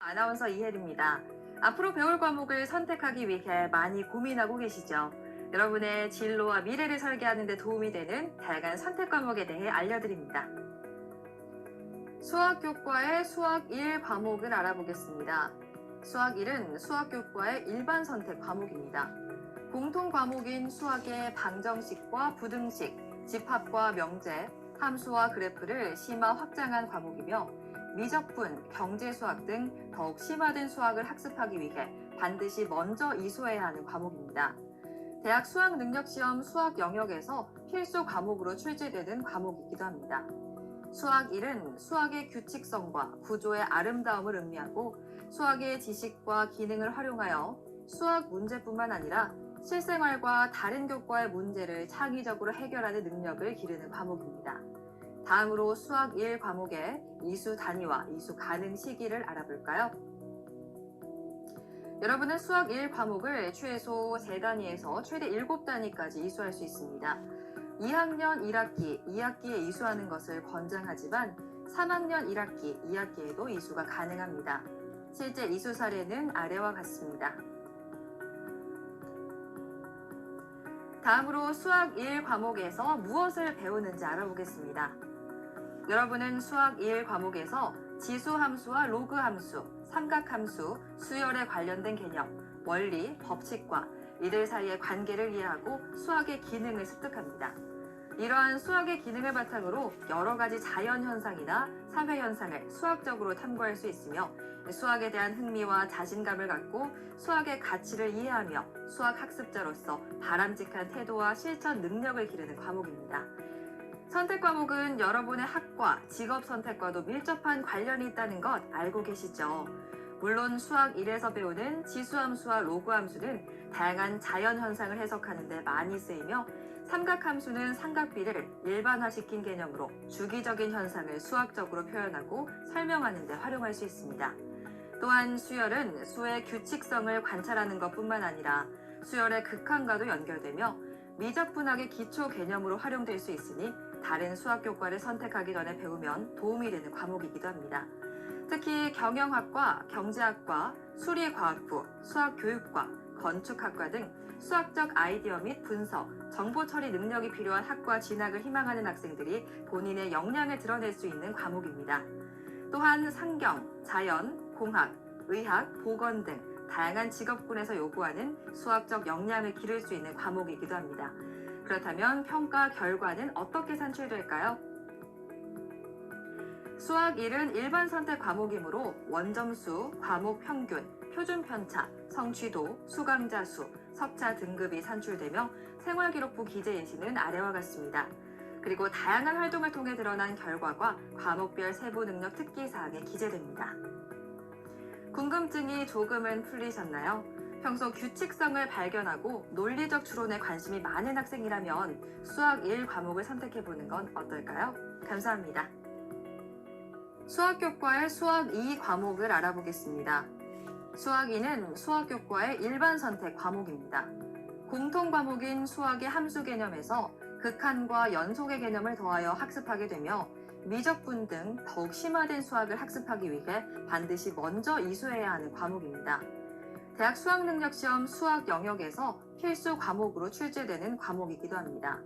아나운서 이혜리입니다. 앞으로 배울 과목을 선택하기 위해 많이 고민하고 계시죠? 여러분의 진로와 미래를 설계하는 데 도움이 되는 다양한 선택 과목에 대해 알려드립니다. 수학교과의 수학 1 과목을 알아보겠습니다. 수학 1은 수학교과의 일반 선택 과목입니다. 공통 과목인 수학의 방정식과 부등식, 집합과 명제, 함수와 그래프를 심화 확장한 과목이며 미적분, 경제수학 등 더욱 심화된 수학을 학습하기 위해 반드시 먼저 이수해야 하는 과목입니다. 대학 수학능력시험 수학 영역에서 필수 과목으로 출제되는 과목이기도 합니다. 수학 1은 수학의 규칙성과 구조의 아름다움을 의미하고 수학의 지식과 기능을 활용하여 수학 문제뿐만 아니라 실생활과 다른 교과의 문제를 창의적으로 해결하는 능력을 기르는 과목입니다. 다음으로 수학 1 과목의 이수 단위와 이수 가능 시기를 알아볼까요? 여러분은 수학 1 과목을 최소 3단위에서 최대 7단위까지 이수할 수 있습니다. 2학년 1학기, 2학기에 이수하는 것을 권장하지만 3학년 1학기, 2학기에도 이수가 가능합니다. 실제 이수 사례는 아래와 같습니다. 다음으로 수학 1 과목에서 무엇을 배우는지 알아보겠습니다. 여러분은 수학 1 과목에서 지수함수와 로그함수, 삼각함수, 수열에 관련된 개념, 원리, 법칙과 이들 사이의 관계를 이해하고 수학의 기능을 습득합니다. 이러한 수학의 기능을 바탕으로 여러 가지 자연현상이나 사회현상을 수학적으로 탐구할 수 있으며 수학에 대한 흥미와 자신감을 갖고 수학의 가치를 이해하며 수학학습자로서 바람직한 태도와 실천 능력을 기르는 과목입니다. 선택 과목은 여러분의 학과, 직업 선택과도 밀접한 관련이 있다는 것 알고 계시죠? 물론 수학 1에서 배우는 지수함수와 로그함수는 다양한 자연현상을 해석하는 데 많이 쓰이며 삼각함수는 삼각비를 일반화시킨 개념으로 주기적인 현상을 수학적으로 표현하고 설명하는 데 활용할 수 있습니다. 또한 수열은 수의 규칙성을 관찰하는 것뿐만 아니라 수열의 극한과도 연결되며 미적분학의 기초 개념으로 활용될 수 있으니 다른 수학 교과를 선택하기 전에 배우면 도움이 되는 과목이기도 합니다. 특히 경영학과, 경제학과, 수리과학부, 수학교육과, 건축학과 등 수학적 아이디어 및 분석, 정보 처리 능력이 필요한 학과 진학을 희망하는 학생들이 본인의 역량을 드러낼 수 있는 과목입니다. 또한 상경, 자연, 공학, 의학, 보건 등 다양한 직업군에서 요구하는 수학적 역량을 기를 수 있는 과목이기도 합니다. 그렇다면 평가 결과는 어떻게 산출될까요? 수학 1은 일반 선택 과목이므로 원점수, 과목 평균, 표준 편차, 성취도, 수강자 수, 석차 등급이 산출되며 생활기록부 기재 예시는 아래와 같습니다. 그리고 다양한 활동을 통해 드러난 결과가 과목별 세부 능력 특기사항에 기재됩니다. 궁금증이 조금은 풀리셨나요? 평소 규칙성을 발견하고 논리적 추론에 관심이 많은 학생이라면 수학 1 과목을 선택해보는 건 어떨까요? 감사합니다. 수학교과의 수학 2 과목을 알아보겠습니다. 수학 2는 수학교과의 일반 선택 과목입니다. 공통 과목인 수학의 함수 개념에서 극한과 연속의 개념을 더하여 학습하게 되며 미적분 등 더욱 심화된 수학을 학습하기 위해 반드시 먼저 이수해야 하는 과목입니다. 대학 수학능력시험 수학 영역에서 필수 과목으로 출제되는 과목이기도 합니다.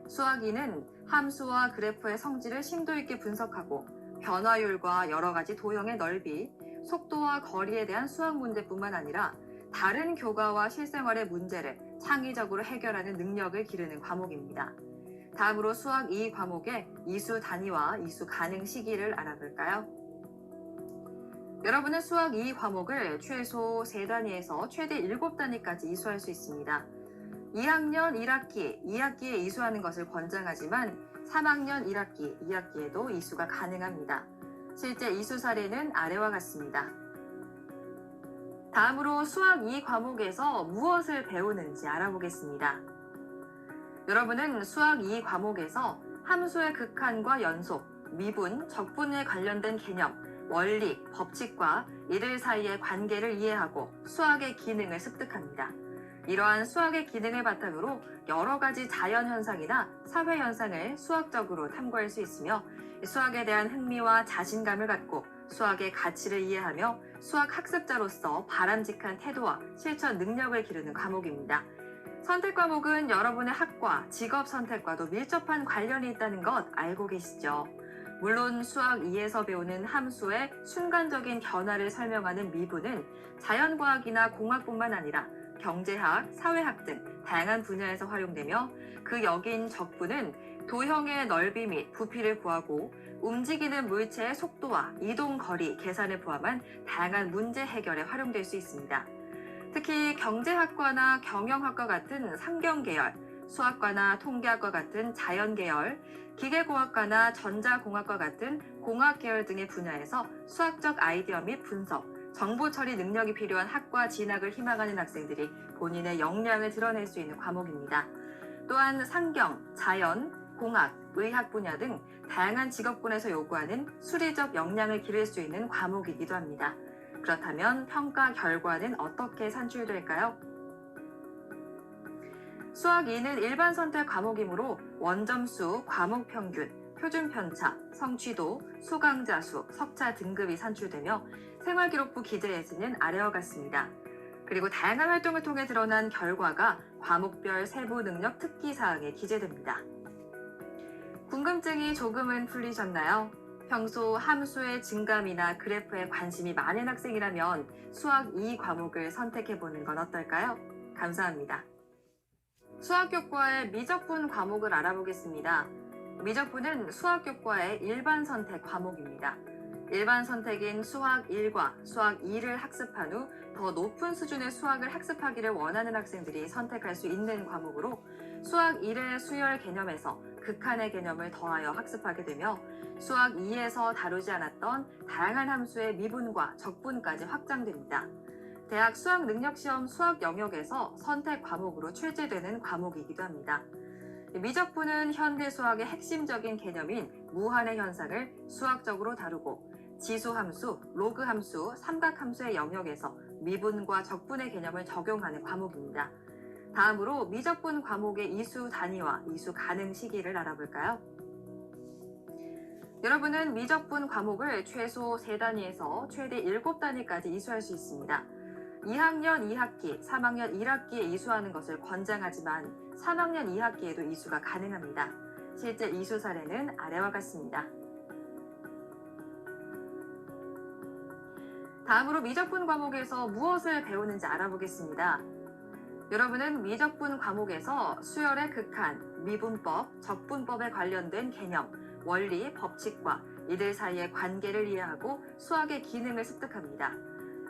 수학 2는 함수와 그래프의 성질을 심도 있게 분석하고 변화율과 여러 가지 도형의 넓이, 속도와 거리에 대한 수학 문제뿐만 아니라 다른 교과와 실생활의 문제를 창의적으로 해결하는 능력을 기르는 과목입니다. 다음으로 수학 2 과목의 이수 단위와 이수 가능 시기를 알아볼까요? 여러분은 수학 2 과목을 최소 3단위에서 최대 7단위까지 이수할 수 있습니다. 2학년 1학기, 2학기에 이수하는 것을 권장하지만 3학년 1학기, 2학기에도 이수가 가능합니다. 실제 이수 사례는 아래와 같습니다. 다음으로 수학 2 과목에서 무엇을 배우는지 알아보겠습니다. 여러분은 수학 2 과목에서 함수의 극한과 연속, 미분, 적분에 관련된 개념, 원리, 법칙과 이들 사이의 관계를 이해하고 수학의 기능을 습득합니다. 이러한 수학의 기능을 바탕으로 여러 가지 자연현상이나 사회현상을 수학적으로 탐구할 수 있으며 수학에 대한 흥미와 자신감을 갖고 수학의 가치를 이해하며 수학 학습자로서 바람직한 태도와 실천 능력을 기르는 과목입니다. 선택 과목은 여러분의 학과, 직업 선택과도 밀접한 관련이 있다는 것 알고 계시죠? 물론 수학 2에서 배우는 함수의 순간적인 변화를 설명하는 미분은 자연과학이나 공학뿐만 아니라 경제학, 사회학 등 다양한 분야에서 활용되며 그 역인 적분은 도형의 넓이 및 부피를 구하고 움직이는 물체의 속도와 이동 거리 계산을 포함한 다양한 문제 해결에 활용될 수 있습니다. 특히 경제학과나 경영학과 같은 상경 계열, 수학과나 통계학과 같은 자연 계열, 기계공학과나 전자공학과 같은 공학 계열 등의 분야에서 수학적 아이디어 및 분석, 정보 처리 능력이 필요한 학과 진학을 희망하는 학생들이 본인의 역량을 드러낼 수 있는 과목입니다. 또한 상경, 자연, 공학, 의학 분야 등 다양한 직업군에서 요구하는 수리적 역량을 기를 수 있는 과목이기도 합니다. 그렇다면 평가 결과는 어떻게 산출될까요? 수학 2는 일반 선택 과목이므로 원점수, 과목 평균, 표준 편차, 성취도, 수강자 수, 석차 등급이 산출되며 생활기록부 기재예시는 아래와 같습니다. 그리고 다양한 활동을 통해 드러난 결과가 과목별 세부 능력 특기 사항에 기재됩니다. 궁금증이 조금은 풀리셨나요? 평소 함수의 증감이나 그래프에 관심이 많은 학생이라면 수학 2 과목을 선택해보는 건 어떨까요? 감사합니다. 수학교과의 미적분 과목을 알아보겠습니다. 미적분은 수학교과의 일반 선택 과목입니다. 일반 선택인 수학 1과 수학 2를 학습한 후 더 높은 수준의 수학을 학습하기를 원하는 학생들이 선택할 수 있는 과목으로 수학 1의 수열 개념에서 극한의 개념을 더하여 학습하게 되며 수학 2에서 다루지 않았던 다양한 함수의 미분과 적분까지 확장됩니다. 대학 수학능력시험 수학 영역에서 선택 과목으로 출제되는 과목이기도 합니다. 미적분은 현대 수학의 핵심적인 개념인 무한의 현상을 수학적으로 다루고 지수함수, 로그함수, 삼각함수의 영역에서 미분과 적분의 개념을 적용하는 과목입니다. 다음으로 미적분 과목의 이수 단위와 이수 가능 시기를 알아볼까요? 여러분은 미적분 과목을 최소 3단위에서 최대 7단위까지 이수할 수 있습니다. 2학년 2학기, 3학년 1학기에 이수하는 것을 권장하지만 3학년 2학기에도 이수가 가능합니다. 실제 이수 사례는 아래와 같습니다. 다음으로 미적분 과목에서 무엇을 배우는지 알아보겠습니다. 여러분은 미적분 과목에서 수열의 극한, 미분법, 적분법에 관련된 개념, 원리, 법칙과 이들 사이의 관계를 이해하고 수학의 기능을 습득합니다.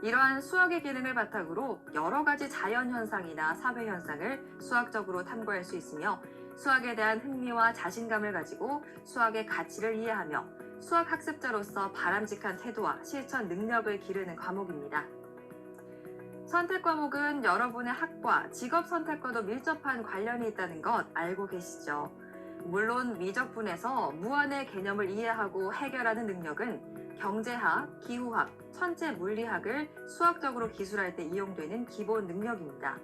이러한 수학의 기능을 바탕으로 여러 가지 자연현상이나 사회현상을 수학적으로 탐구할 수 있으며 수학에 대한 흥미와 자신감을 가지고 수학의 가치를 이해하며 수학 학습자로서 바람직한 태도와 실천 능력을 기르는 과목입니다. 선택 과목은 여러분의 학과, 직업 선택과도 밀접한 관련이 있다는 것 알고 계시죠? 물론 미적분에서 무한의 개념을 이해하고 해결하는 능력은 경제학, 기후학, 천체 물리학을 수학적으로 기술할 때 이용되는 기본 능력입니다.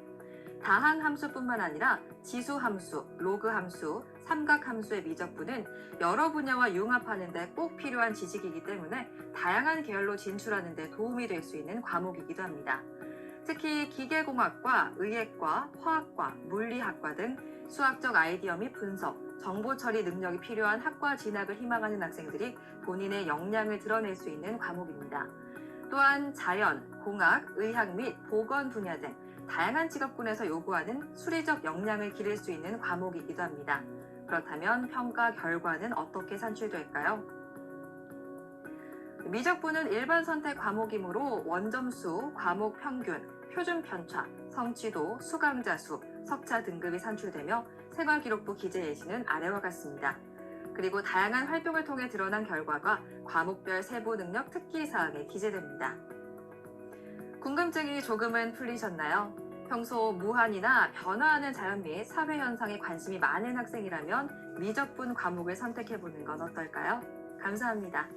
다항 함수뿐만 아니라 지수 함수, 로그 함수, 삼각 함수의 미적분은 여러 분야와 융합하는 데 꼭 필요한 지식이기 때문에 다양한 계열로 진출하는 데 도움이 될 수 있는 과목이기도 합니다. 특히 기계공학과, 의예과, 화학과, 물리학과 등 수학적 아이디어 및 분석, 정보 처리 능력이 필요한 학과 진학을 희망하는 학생들이 본인의 역량을 드러낼 수 있는 과목입니다. 또한 자연, 공학, 의학 및 보건 분야 등 다양한 직업군에서 요구하는 수리적 역량을 기를 수 있는 과목이기도 합니다. 그렇다면 평가 결과는 어떻게 산출될까요? 미적분은 일반 선택 과목이므로 원점수, 과목 평균, 표준 편차, 성취도, 수강자 수, 석차 등급이 산출되며 생활기록부 기재 예시는 아래와 같습니다. 그리고 다양한 활동을 통해 드러난 결과가 과목별 세부 능력 특기 사항에 기재됩니다. 궁금증이 조금은 풀리셨나요? 평소 무한이나 변화하는 자연 및 사회 현상에 관심이 많은 학생이라면 미적분 과목을 선택해보는 건 어떨까요? 감사합니다.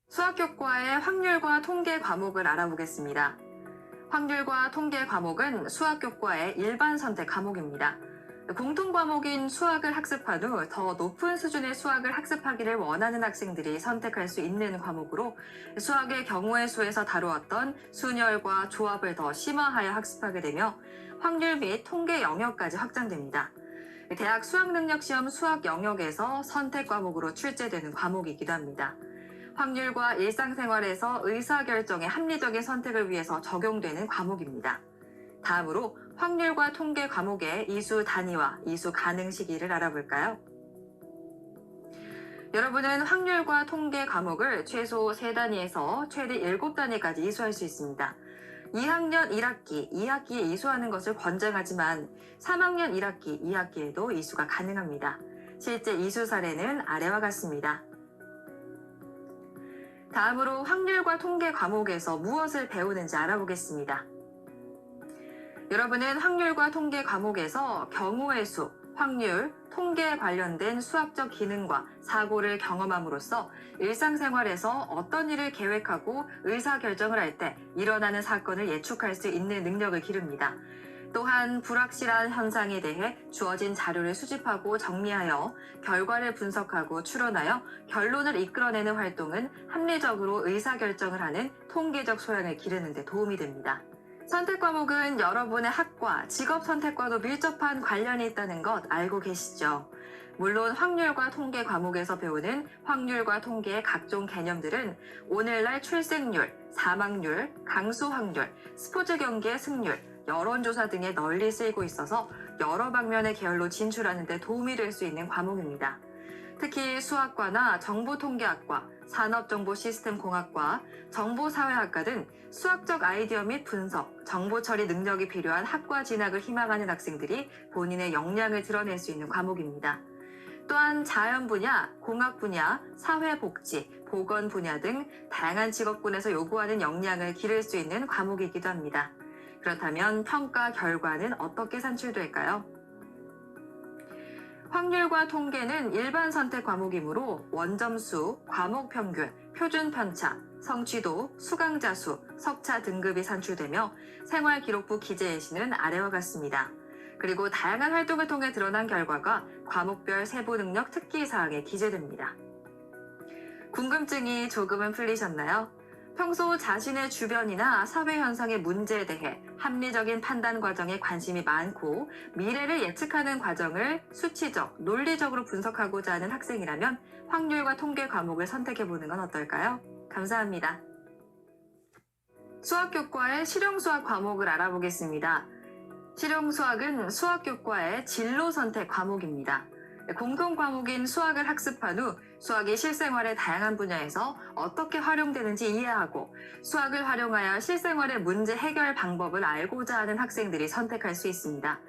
수학교과의 확률과 통계 과목을 알아보겠습니다. 확률과 통계 과목은 수학교과의 일반 선택 과목입니다. 공통 과목인 수학을 학습한 후 더 높은 수준의 수학을 학습하기를 원하는 학생들이 선택할 수 있는 과목으로 수학의 경우의 수에서 다루었던 순열과 조합을 더 심화하여 학습하게 되며 확률 및 통계 영역까지 확장됩니다. 대학 수학능력시험 수학 영역에서 선택 과목으로 출제되는 과목이기도 합니다. 확률과 일상생활에서 의사결정의 합리적인 선택을 위해서 적용되는 과목입니다. 다음으로 확률과 통계 과목의 이수 단위와 이수 가능 시기를 알아볼까요? 여러분은 확률과 통계 과목을 최소 3단위에서 최대 7단위까지 이수할 수 있습니다. 2학년 1학기, 2학기에 이수하는 것을 권장하지만 3학년 1학기, 2학기에도 이수가 가능합니다. 실제 이수 사례는 아래와 같습니다. 다음으로 확률과 통계 과목에서 무엇을 배우는지 알아보겠습니다. 여러분은 확률과 통계 과목에서 경우의 수, 확률, 통계에 관련된 수학적 기능과 사고를 경험함으로써 일상생활에서 어떤 일을 계획하고 의사결정을 할 때 일어나는 사건을 예측할 수 있는 능력을 기릅니다. 또한 불확실한 현상에 대해 주어진 자료를 수집하고 정리하여 결과를 분석하고 추론하여 결론을 이끌어내는 활동은 합리적으로 의사결정을 하는 통계적 소양을 기르는 데 도움이 됩니다. 선택 과목은 여러분의 학과, 직업 선택과도 밀접한 관련이 있다는 것 알고 계시죠? 물론 확률과 통계 과목에서 배우는 확률과 통계의 각종 개념들은 오늘날 출생률, 사망률, 강수 확률, 스포츠 경기의 승률, 여론조사 등에 널리 쓰이고 있어서 여러 방면의 계열로 진출하는 데 도움이 될 수 있는 과목입니다. 특히 수학과나 정보통계학과, 산업정보시스템공학과, 정보사회학과 등 수학적 아이디어 및 분석, 정보처리 능력이 필요한 학과 진학을 희망하는 학생들이 본인의 역량을 드러낼 수 있는 과목입니다. 또한 자연 분야, 공학 분야, 사회복지, 보건 분야 등 다양한 직업군에서 요구하는 역량을 기를 수 있는 과목이기도 합니다. 그렇다면 평가 결과는 어떻게 산출될까요? 확률과 통계는 일반 선택 과목이므로 원점수, 과목 평균, 표준 편차, 성취도, 수강자 수, 석차 등급이 산출되며 생활기록부 기재 예시는 아래와 같습니다. 그리고 다양한 활동을 통해 드러난 결과가 과목별 세부 능력 특기 사항에 기재됩니다. 궁금증이 조금은 풀리셨나요? 평소 자신의 주변이나 사회 현상의 문제에 대해 합리적인 판단 과정에 관심이 많고 미래를 예측하는 과정을 수치적, 논리적으로 분석하고자 하는 학생이라면 확률과 통계 과목을 선택해보는 건 어떨까요? 감사합니다. 수학교과의 실용수학 과목을 알아보겠습니다. 실용수학은 수학교과의 진로 선택 과목입니다. 공통 과목인 수학을 학습한 후 수학이 실생활의 다양한 분야에서 어떻게 활용되는지 이해하고 수학을 활용하여 실생활의 문제 해결 방법을 알고자 하는 학생들이 선택할 수 있습니다.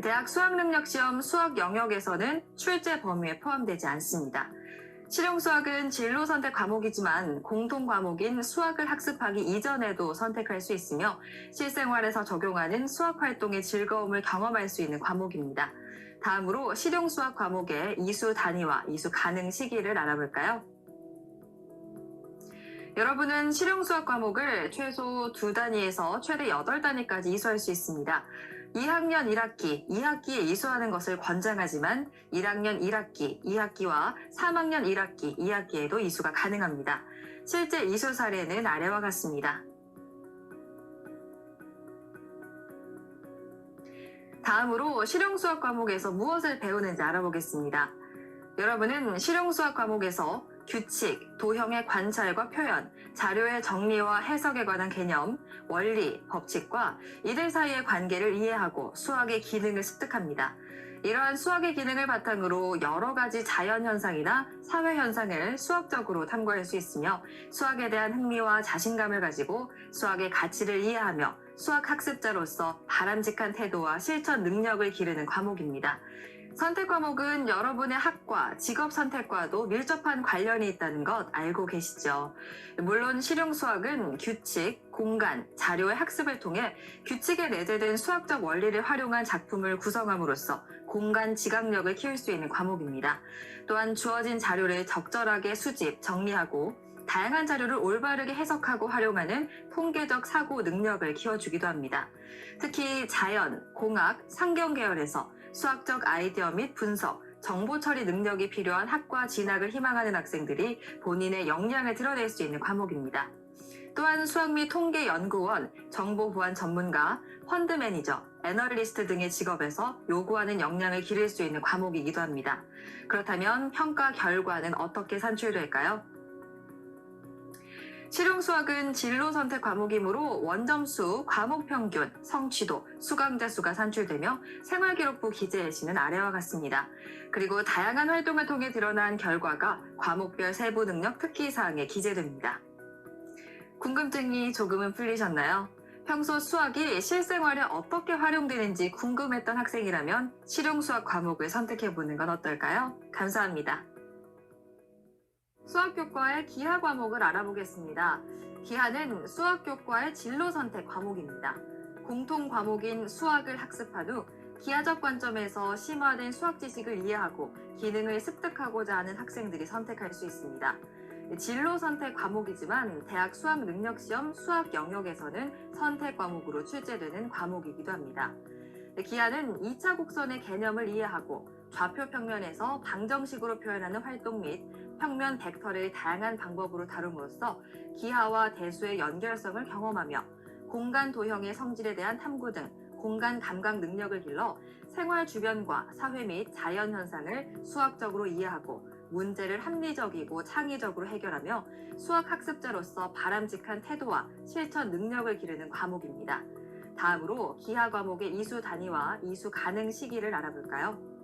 대학 수학능력시험 수학 영역에서는 출제 범위에 포함되지 않습니다. 실용수학은 진로 선택 과목이지만 공통 과목인 수학을 학습하기 이전에도 선택할 수 있으며 실생활에서 적용하는 수학 활동의 즐거움을 경험할 수 있는 과목입니다. 다음으로 실용수학 과목의 이수 단위와 이수 가능 시기를 알아볼까요? 여러분은 실용수학 과목을 최소 2단위에서 최대 8단위까지 이수할 수 있습니다. 2학년 1학기, 2학기에 이수하는 것을 권장하지만 1학년 1학기, 2학기와 3학년 1학기, 2학기에도 이수가 가능합니다. 실제 이수 사례는 아래와 같습니다. 다음으로 실용수학 과목에서 무엇을 배우는지 알아보겠습니다. 여러분은 실용수학 과목에서 규칙, 도형의 관찰과 표현, 자료의 정리와 해석에 관한 개념, 원리, 법칙과 이들 사이의 관계를 이해하고 수학의 기능을 습득합니다. 이러한 수학의 기능을 바탕으로 여러 가지 자연현상이나 사회현상을 수학적으로 탐구할 수 있으며 수학에 대한 흥미와 자신감을 가지고 수학의 가치를 이해하며 수학학습자로서 바람직한 태도와 실천 능력을 기르는 과목입니다. 선택 과목은 여러분의 학과, 직업 선택과도 밀접한 관련이 있다는 것 알고 계시죠? 물론 실용수학은 규칙, 공간, 자료의 학습을 통해 규칙에 내재된 수학적 원리를 활용한 작품을 구성함으로써 공간 지각력을 키울 수 있는 과목입니다. 또한 주어진 자료를 적절하게 수집, 정리하고 다양한 자료를 올바르게 해석하고 활용하는 통계적 사고 능력을 키워주기도 합니다. 특히 자연, 공학, 상경 계열에서 수학적 아이디어 및 분석, 정보 처리 능력이 필요한 학과 진학을 희망하는 학생들이 본인의 역량을 드러낼 수 있는 과목입니다. 또한 수학 및 통계 연구원, 정보 보안 전문가, 펀드 매니저, 애널리스트 등의 직업에서 요구하는 역량을 기를 수 있는 과목이기도 합니다. 그렇다면 평가 결과는 어떻게 산출될까요? 실용수학은 진로 선택 과목이므로 원점수, 과목 평균, 성취도, 수강자 수가 산출되며 생활기록부 기재 예시는 아래와 같습니다. 그리고 다양한 활동을 통해 드러난 결과가 과목별 세부 능력 특기사항에 기재됩니다. 궁금증이 조금은 풀리셨나요? 평소 수학이 실생활에 어떻게 활용되는지 궁금했던 학생이라면 실용수학 과목을 선택해보는 건 어떨까요? 감사합니다. 수학교과의 기하 과목을 알아보겠습니다. 기하는 수학교과의 진로 선택 과목입니다. 공통 과목인 수학을 학습한 후 기하적 관점에서 심화된 수학 지식을 이해하고 기능을 습득하고자 하는 학생들이 선택할 수 있습니다. 진로 선택 과목이지만 대학 수학 능력 시험 수학 영역에서는 선택 과목으로 출제되는 과목이기도 합니다. 기하는 2차 곡선의 개념을 이해하고 좌표 평면에서 방정식으로 표현하는 활동 및 평면 벡터를 다양한 방법으로 다룸으로써 기하와 대수의 연결성을 경험하며 공간 도형의 성질에 대한 탐구 등 공간 감각 능력을 길러 생활 주변과 사회 및 자연 현상을 수학적으로 이해하고 문제를 합리적이고 창의적으로 해결하며 수학 학습자로서 바람직한 태도와 실천 능력을 기르는 과목입니다. 다음으로 기하 과목의 이수 단위와 이수 가능 시기를 알아볼까요?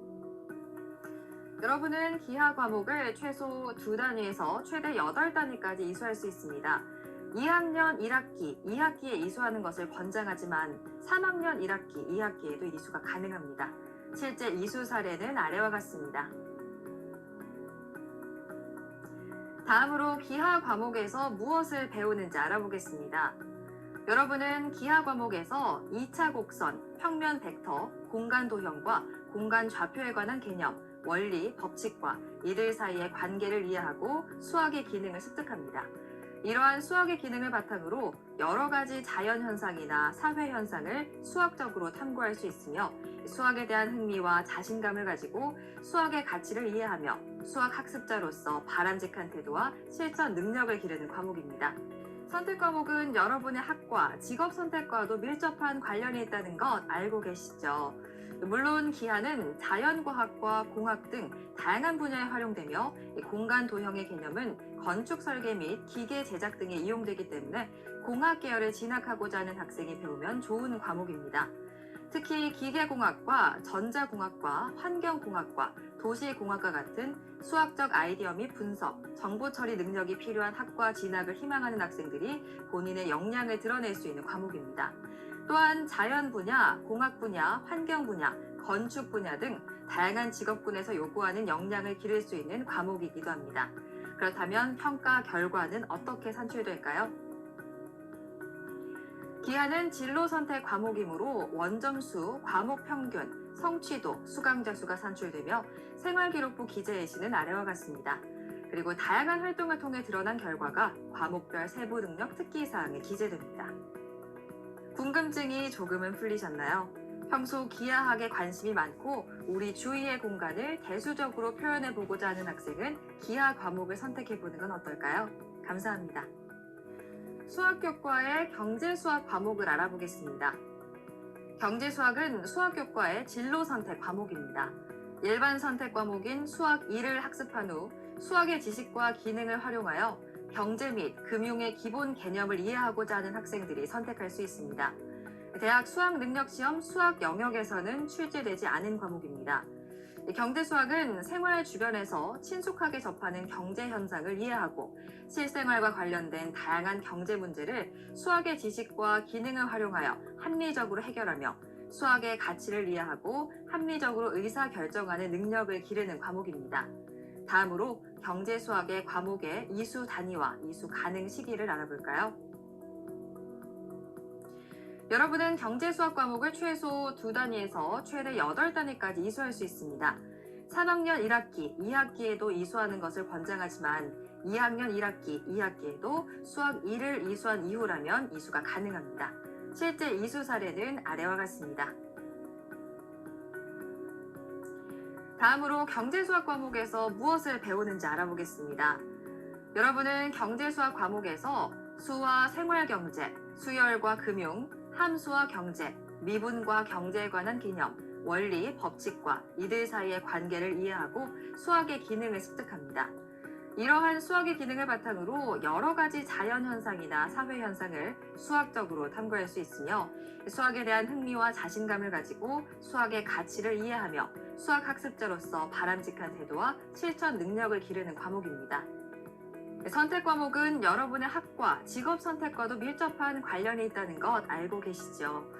여러분은 기하 과목을 최소 2단위에서 최대 8단위까지 이수할 수 있습니다. 2학년 1학기, 2학기에 이수하는 것을 권장하지만 3학년 1학기, 2학기에도 이수가 가능합니다. 실제 이수 사례는 아래와 같습니다. 다음으로 기하 과목에서 무엇을 배우는지 알아보겠습니다. 여러분은 기하 과목에서 2차 곡선, 평면 벡터, 공간 도형과 공간 좌표에 관한 개념, 원리, 법칙과 이들 사이의 관계를 이해하고 수학의 기능을 습득합니다. 이러한 수학의 기능을 바탕으로 여러 가지 자연 현상이나 사회 현상을 수학적으로 탐구할 수 있으며 수학에 대한 흥미와 자신감을 가지고 수학의 가치를 이해하며 수학 학습자로서 바람직한 태도와 실천 능력을 기르는 과목입니다. 선택 과목은 여러분의 학과, 직업 선택과도 밀접한 관련이 있다는 것 알고 계시죠? 물론 기하는 자연과학과 공학 등 다양한 분야에 활용되며 공간 도형의 개념은 건축 설계 및 기계 제작 등에 이용되기 때문에 공학 계열에 진학하고자 하는 학생이 배우면 좋은 과목입니다. 특히 기계공학과 전자공학과 환경공학과 도시공학과 같은 수학적 아이디어 및 분석, 정보 처리 능력이 필요한 학과 진학을 희망하는 학생들이 본인의 역량을 드러낼 수 있는 과목입니다. 또한 자연 분야, 공학 분야, 환경 분야, 건축 분야 등 다양한 직업군에서 요구하는 역량을 기를 수 있는 과목이기도 합니다. 그렇다면 평가 결과는 어떻게 산출될까요? 기하는 진로 선택 과목이므로 원점수, 과목 평균, 성취도, 수강자 수가 산출되며 생활기록부 기재 예시는 아래와 같습니다. 그리고 다양한 활동을 통해 드러난 결과가 과목별 세부 능력 특기사항에 기재됩니다. 궁금증이 조금은 풀리셨나요? 평소 기하학에 관심이 많고 우리 주위의 공간을 대수적으로 표현해보고자 하는 학생은 기하 과목을 선택해보는 건 어떨까요? 감사합니다. 수학교과의 경제수학 과목을 알아보겠습니다. 경제수학은 수학교과의 진로 선택 과목입니다. 일반 선택 과목인 수학 2를 학습한 후 수학의 지식과 기능을 활용하여 경제 및 금융의 기본 개념을 이해하고자 하는 학생들이 선택할 수 있습니다. 대학 수학능력시험 수학 영역에서는 출제되지 않은 과목입니다. 경제수학은 생활 주변에서 친숙하게 접하는 경제 현상을 이해하고 실생활과 관련된 다양한 경제 문제를 수학의 지식과 기능을 활용하여 합리적으로 해결하며 수학의 가치를 이해하고 합리적으로 의사결정하는 능력을 기르는 과목입니다. 다음으로 경제수학의 과목의 이수 단위와 이수 가능 시기를 알아볼까요? 여러분은 경제수학 과목을 최소 2단위에서 최대 8단위까지 이수할 수 있습니다. 3학년 1학기, 2학기에도 이수하는 것을 권장하지만 2학년 1학기, 2학기에도 수학 2를 이수한 이후라면 이수가 가능합니다. 실제 이수 사례는 아래와 같습니다. 다음으로 경제수학 과목에서 무엇을 배우는지 알아보겠습니다. 여러분은 경제수학 과목에서 수와 생활경제, 수열과 금융, 함수와 경제, 미분과 경제에 관한 개념, 원리, 법칙과 이들 사이의 관계를 이해하고 수학의 기능을 습득합니다. 이러한 수학의 기능을 바탕으로 여러 가지 자연현상이나 사회현상을 수학적으로 탐구할 수 있으며 수학에 대한 흥미와 자신감을 가지고 수학의 가치를 이해하며 수학학습자로서 바람직한 태도와 실천 능력을 기르는 과목입니다. 선택 과목은 여러분의 학과, 직업 선택과도 밀접한 관련이 있다는 것 알고 계시죠?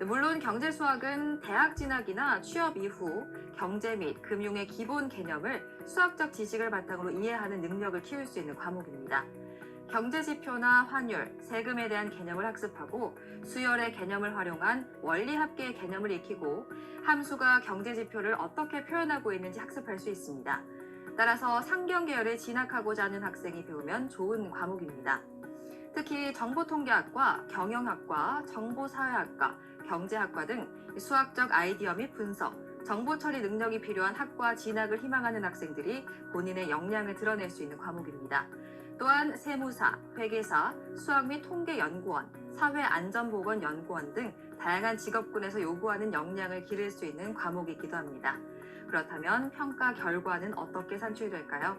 물론 경제수학은 대학 진학이나 취업 이후 경제 및 금융의 기본 개념을 수학적 지식을 바탕으로 이해하는 능력을 키울 수 있는 과목입니다. 경제지표나 환율, 세금에 대한 개념을 학습하고 수열의 개념을 활용한 원리합계의 개념을 익히고 함수가 경제지표를 어떻게 표현하고 있는지 학습할 수 있습니다. 따라서 상경계열에 진학하고자 하는 학생이 배우면 좋은 과목입니다. 특히 정보통계학과, 경영학과, 정보사회학과, 경제학과 등 수학적 아이디어 및 분석, 정보 처리 능력이 필요한 학과 진학을 희망하는 학생들이 본인의 역량을 드러낼 수 있는 과목입니다. 또한 세무사, 회계사, 수학 및 통계연구원, 사회안전보건연구원 등 다양한 직업군에서 요구하는 역량을 기를 수 있는 과목이기도 합니다. 그렇다면 평가 결과는 어떻게 산출될까요?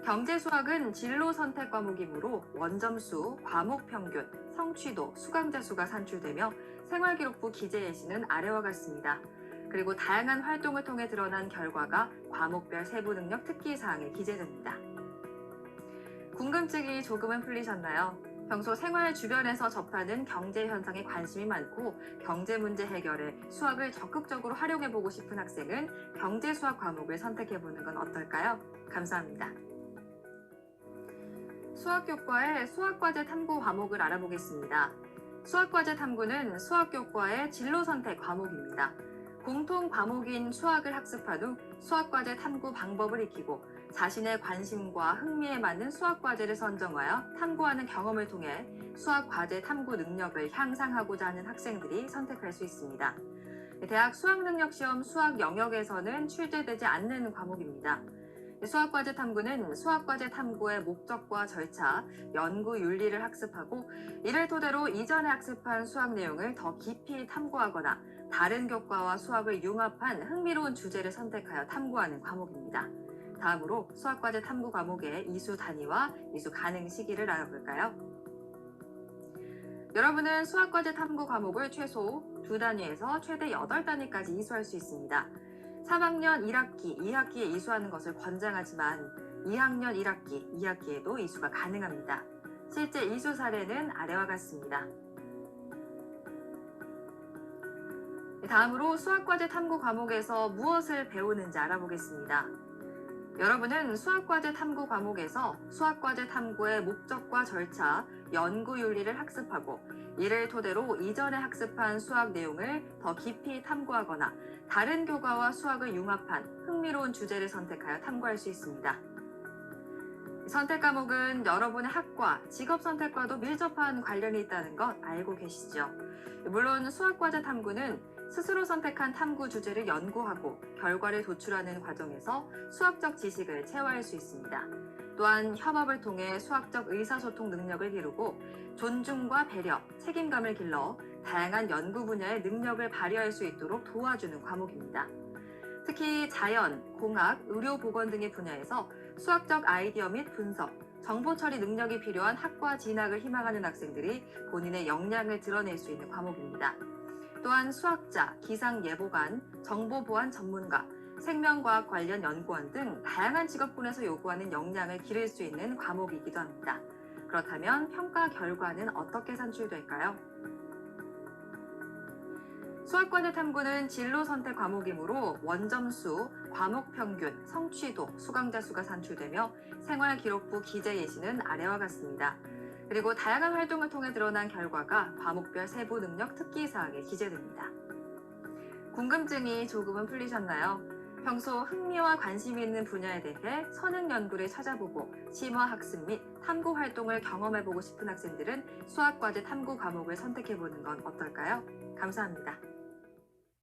경제수학은 진로 선택 과목이므로 원점수, 과목 평균, 성취도, 수강자 수가 산출되며 생활기록부 기재 예시는 아래와 같습니다. 그리고 다양한 활동을 통해 드러난 결과가 과목별 세부 능력 특기 사항에 기재됩니다. 궁금증이 조금은 풀리셨나요? 평소 생활 주변에서 접하는 경제 현상에 관심이 많고 경제 문제 해결에 수학을 적극적으로 활용해보고 싶은 학생은 경제수학 과목을 선택해보는 건 어떨까요? 감사합니다. 수학교과의 수학과제 탐구 과목을 알아보겠습니다. 수학과제 탐구는 수학교과의 진로선택 과목입니다. 공통 과목인 수학을 학습한 후 수학과제 탐구 방법을 익히고 자신의 관심과 흥미에 맞는 수학과제를 선정하여 탐구하는 경험을 통해 수학과제 탐구 능력을 향상하고자 하는 학생들이 선택할 수 있습니다. 대학 수학능력시험 수학 영역에서는 출제되지 않는 과목입니다. 수학과제 탐구는 수학과제 탐구의 목적과 절차, 연구 윤리를 학습하고 이를 토대로 이전에 학습한 수학 내용을 더 깊이 탐구하거나 다른 교과와 수학을 융합한 흥미로운 주제를 선택하여 탐구하는 과목입니다. 다음으로 수학과제 탐구 과목의 이수 단위와 이수 가능 시기를 알아볼까요? 여러분은 수학과제 탐구 과목을 최소 2단위에서 최대 8단위까지 이수할 수 있습니다. 3학년 1학기, 2학기에 이수하는 것을 권장하지만 2학년 1학기, 2학기에도 이수가 가능합니다. 실제 이수 사례는 아래와 같습니다. 다음으로 수학과제 탐구 과목에서 무엇을 배우는지 알아보겠습니다. 여러분은 수학과제 탐구 과목에서 수학과제 탐구의 목적과 절차, 연구 윤리를 학습하고 이를 토대로 이전에 학습한 수학 내용을 더 깊이 탐구하거나 다른 교과와 수학을 융합한 흥미로운 주제를 선택하여 탐구할 수 있습니다. 선택 과목은 여러분의 학과, 직업 선택과도 밀접한 관련이 있다는 것 알고 계시죠? 물론 수학과제 탐구는 스스로 선택한 탐구 주제를 연구하고 결과를 도출하는 과정에서 수학적 지식을 체화할 수 있습니다. 또한 협업을 통해 수학적 의사소통 능력을 기르고 존중과 배려, 책임감을 길러 다양한 연구 분야의 능력을 발휘할 수 있도록 도와주는 과목입니다. 특히 자연, 공학, 의료보건 등의 분야에서 수학적 아이디어 및 분석, 정보 처리 능력이 필요한 학과 진학을 희망하는 학생들이 본인의 역량을 드러낼 수 있는 과목입니다. 또한 수학자, 기상예보관, 정보보안 전문가, 생명과학 관련 연구원 등 다양한 직업군에서 요구하는 역량을 기를 수 있는 과목이기도 합니다. 그렇다면 평가 결과는 어떻게 산출될까요? 수학과제 탐구는 진로 선택 과목이므로 원점수, 과목 평균, 성취도, 수강자 수가 산출되며 생활기록부 기재 예시는 아래와 같습니다. 그리고 다양한 활동을 통해 드러난 결과가 과목별 세부 능력 특기 사항에 기재됩니다. 궁금증이 조금은 풀리셨나요? 평소 흥미와 관심이 있는 분야에 대해 선행 연구를 찾아보고 심화 학습 및 탐구 활동을 경험해보고 싶은 학생들은 수학과제 탐구 과목을 선택해보는 건 어떨까요? 감사합니다.